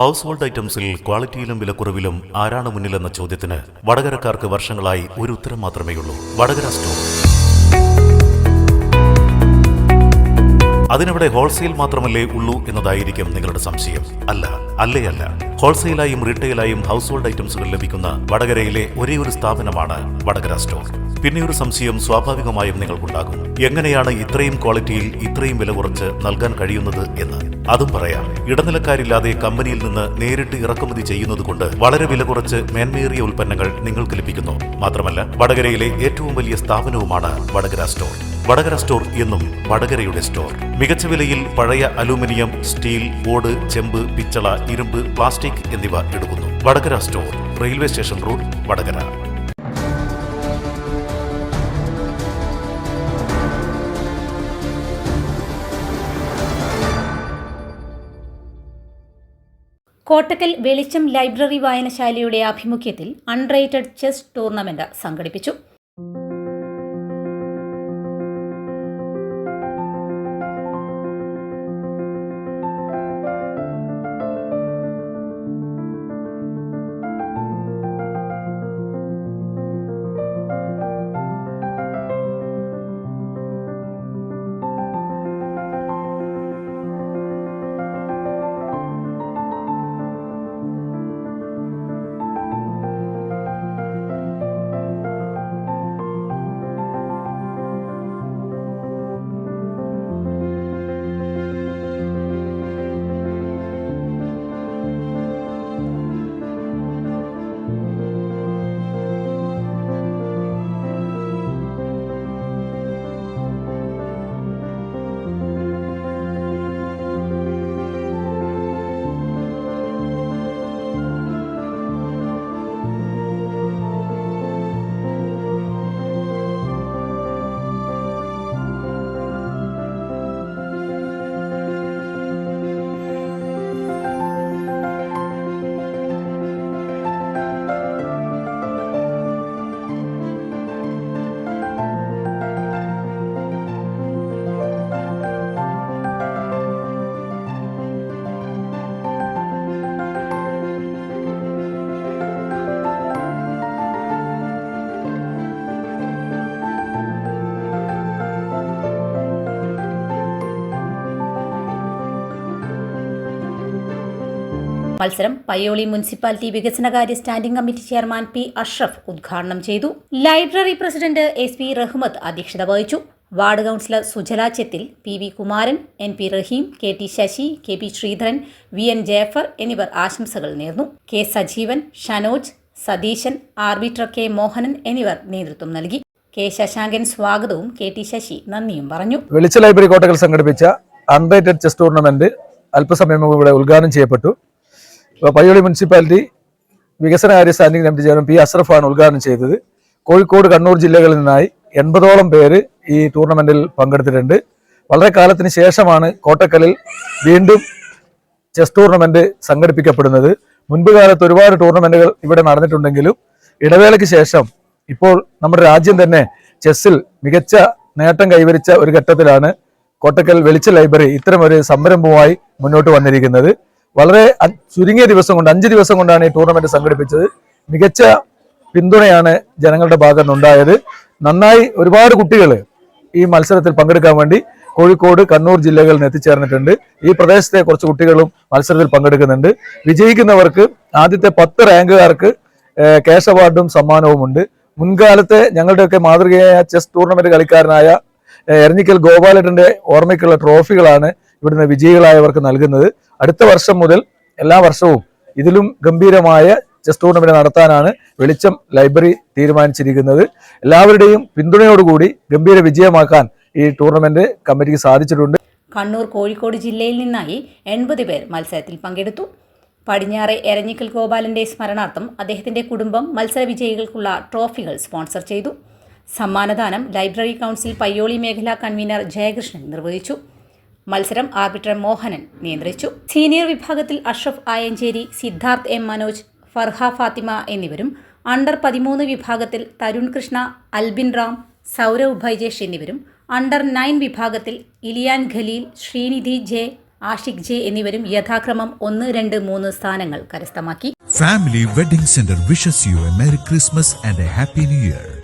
House hold ഐറ്റംസിൽ ക്വാളിറ്റിയിലും വിലക്കുറവിലും ആരാണ് മുന്നിലെന്ന ചോദ്യത്തിന് വടകരക്കാർക്ക് വർഷങ്ങളായി ഒരു ഉത്തരം മാത്രമേയുള്ളൂ: വടകര സ്റ്റോർ. അതിനവിടെ ഹോൾസെയിൽ മാത്രമല്ലേ ഉള്ളൂ എന്നതായിരിക്കും നിങ്ങളുടെ സംശയം. അല്ല. ഹോൾസെയിലായും റീറ്റെയിലായും ഹൗസ് ഹോൾഡ് ഐറ്റംസുകൾ ലഭിക്കുന്ന വടകരയിലെ ഒരേ ഒരു സ്ഥാപനമാണ് വടകര സ്റ്റോർ. പിന്നെ ഒരു സംശയം സ്വാഭാവികമായും നിങ്ങൾക്കുണ്ടാകും: എങ്ങനെയാണ് ഇത്രയും ക്വാളിറ്റിയിൽ ഇത്രയും വില കുറച്ച് നൽകാൻ കഴിയുന്നത് എന്ന്. അതും പറയാം. ഇടനിലക്കാരില്ലാതെ കമ്പനിയിൽ നിന്ന് നേരിട്ട് ഇറക്കുമതി ചെയ്യുന്നതുകൊണ്ട് വളരെ വില കുറച്ച് മേന്മയേറിയ ഉൽപ്പന്നങ്ങൾ നിങ്ങൾക്ക് ലഭിക്കുന്നു. മാത്രമല്ല, വടകരയിലെ ഏറ്റവും വലിയ സ്ഥാപനവുമാണ് വടകര സ്റ്റോർ. വടകര സ്റ്റോർ എന്നും വടകരയുടെ സ്റ്റോർ. മികച്ച വിലയിൽ പഴയ അലൂമിനിയം, സ്റ്റീൽ, ഓട്, ചെമ്പ്, പിച്ചള, ഇരുമ്പ്, പ്ലാസ്റ്റിക് എന്നിവ എടുക്കുന്നു. Vadakara store, railway station road, Vadakara. Kottakkal Velicham library വായനശാലയുടെ ആഭിമുഖ്യത്തിൽ അൺറേറ്റഡ് ചെസ് ടൂർണമെന്റ് സംഘടിപ്പിച്ചു. മത്സരം പയ്യോളി മുനിസിപ്പാലിറ്റി വികസനകാര്യ standing committee chairman P Ashraf ഉദ്ഘാടനം ചെയ്തു. ലൈബ്രറി പ്രസിഡന്റ് SP റഹ്മത്ത് അധ്യക്ഷത വഹിച്ചു. Ward councillor Sujala Chethil, PV Kumaran, NP Raheem, KT Sasi, KP Sreedharan, VN Jayafar എന്നിവർ ആശംസകൾ നേർന്നു. K സജീവൻ, ഷനോജ്, സതീശൻ, ആർബിട്രർ K മോഹനൻ എന്നിവർ നേതൃത്വം നൽകി. K ശശാങ്കൻ സ്വാഗതവും KT ശശി നന്ദിയും പറഞ്ഞു. വെളിച്ച ലൈബ്രറി കോട്ടക്കൽ സംഘടിപ്പിച്ച അൺറേറ്റഡ് ചെസ് ടൂർണമെന്റ് അല്പസമയം മുമ്പ് ഇവിടെ ഉദ്ഘാടനം ചെയ്യപ്പെട്ടു. പയ്യോളി മുനിസിപ്പാലിറ്റി വികസനകാര്യ സ്റ്റാൻഡിംഗ് കമ്മിറ്റി ചെയർമാൻ P അഷ്റഫാണ് ഉദ്ഘാടനം ചെയ്തത്. കോഴിക്കോട്, കണ്ണൂർ ജില്ലകളിൽ നിന്നായി 80ഓളം പേര് ഈ ടൂർണമെന്റിൽ പങ്കെടുത്തിട്ടുണ്ട്. വളരെ കാലത്തിന് ശേഷമാണ് കോട്ടക്കലിൽ വീണ്ടും ചെസ് ടൂർണമെന്റ് സംഘടിപ്പിക്കപ്പെടുന്നത്. മുൻപ് കാലത്ത് ഒരുപാട് ടൂർണമെന്റുകൾ ഇവിടെ നടന്നിട്ടുണ്ടെങ്കിലും ഇടവേളയ്ക്ക് ശേഷം ഇപ്പോൾ നമ്മുടെ രാജ്യം തന്നെ ചെസ്സിൽ മികച്ച നേട്ടം കൈവരിച്ച ഒരു ഘട്ടത്തിലാണ് കോട്ടക്കൽ വെളിച്ച ലൈബ്രറി ഇത്തരമൊരു സംരംഭവുമായി മുന്നോട്ട് വന്നിരിക്കുന്നത്. വളരെ ചുരുങ്ങിയ ദിവസം കൊണ്ട് 5 ദിവസം കൊണ്ടാണ് ഈ ടൂർണമെന്റ് സംഘടിപ്പിച്ചത്. മികച്ച പിന്തുണയാണ് ജനങ്ങളുടെ ഭാഗത്ത് നിന്നുണ്ടായത്. നന്നായി ഒരുപാട് കുട്ടികൾ ഈ മത്സരത്തിൽ പങ്കെടുക്കാൻ വേണ്ടി കോഴിക്കോട്, കണ്ണൂർ ജില്ലകളിൽ നിന്ന് എത്തിച്ചേർന്നിട്ടുണ്ട്. ഈ പ്രദേശത്തെ കുറച്ച് കുട്ടികളും മത്സരത്തിൽ പങ്കെടുക്കുന്നുണ്ട്. വിജയിക്കുന്നവർക്ക് ആദ്യത്തെ 10 റാങ്കുകാർക്ക് ക്യാഷ് അവാർഡും സമ്മാനവുമുണ്ട്. മുൻകാലത്തെ ഞങ്ങളുടെയൊക്കെ മാതൃകയായ ചെസ് ടൂർണമെന്റ് കളിക്കാരനായ എരഞ്ഞിക്കൽ ഗോപാലേട്ടന്റെ ഓർമ്മയ്ക്കുള്ള ട്രോഫികളാണ് ഇവിടുന്ന് വിജയികളായവർക്ക് നൽകുന്നത്. അടുത്ത വർഷം മുതൽ എല്ലാ വർഷവും ഇതിലും ഗംഭീരമായ ചെസ് ടൂർണമെന്റ് നടത്താനാണ് വെളിച്ചം ലൈബ്രറി തീരുമാനിച്ചിരിക്കുന്നത്. എല്ലാവരുടെയും പിന്തുണയോടുകൂടി ഗംഭീര വിജയമാക്കാൻ ഈ ടൂർണമെന്റ് കമ്മിറ്റിക്ക് സാധിച്ചിട്ടുണ്ട്. കണ്ണൂർ, കോഴിക്കോട് ജില്ലയിൽ നിന്നായി 80 പേർ മത്സരത്തിൽ പങ്കെടുത്തു. പടിഞ്ഞാറെ എരഞ്ഞിക്കൽ ഗോപാലന്റെ സ്മരണാർത്ഥം അദ്ദേഹത്തിന്റെ കുടുംബം മത്സര വിജയികൾക്കുള്ള ട്രോഫികൾ സ്പോൺസർ ചെയ്തു. സമ്മാനദാനം ലൈബ്രറി കൗൺസിൽ പയ്യോളി മേഖലാ കൺവീനർ ജയകൃഷ്ണൻ നിർവഹിച്ചു. മത്സരം ആർബിട്രർ മോഹനൻ നിയന്ത്രിച്ചു. സീനിയർ വിഭാഗത്തിൽ അഷ്റഫ് ആയഞ്ചേരി, സിദ്ധാർത്ഥ് M മനോജ്, ഫർഹ ഫാത്തിമ എന്നിവരും അണ്ടർ 13 വിഭാഗത്തിൽ തരുൺ കൃഷ്ണ, അൽബിൻ റാം, സൗരവ് ഭൈജേഷ് എന്നിവരും അണ്ടർ 9 വിഭാഗത്തിൽ ഇലിയാൻ ഖലീൽ, ശ്രീനിധി ജെ, ആഷിഖ് ജെ എന്നിവരും യഥാക്രമം 1, 2, 3 സ്ഥാനങ്ങൾ കരസ്ഥമാക്കി. Family Wedding Center wishes you a Merry Christmas and a Happy New Year.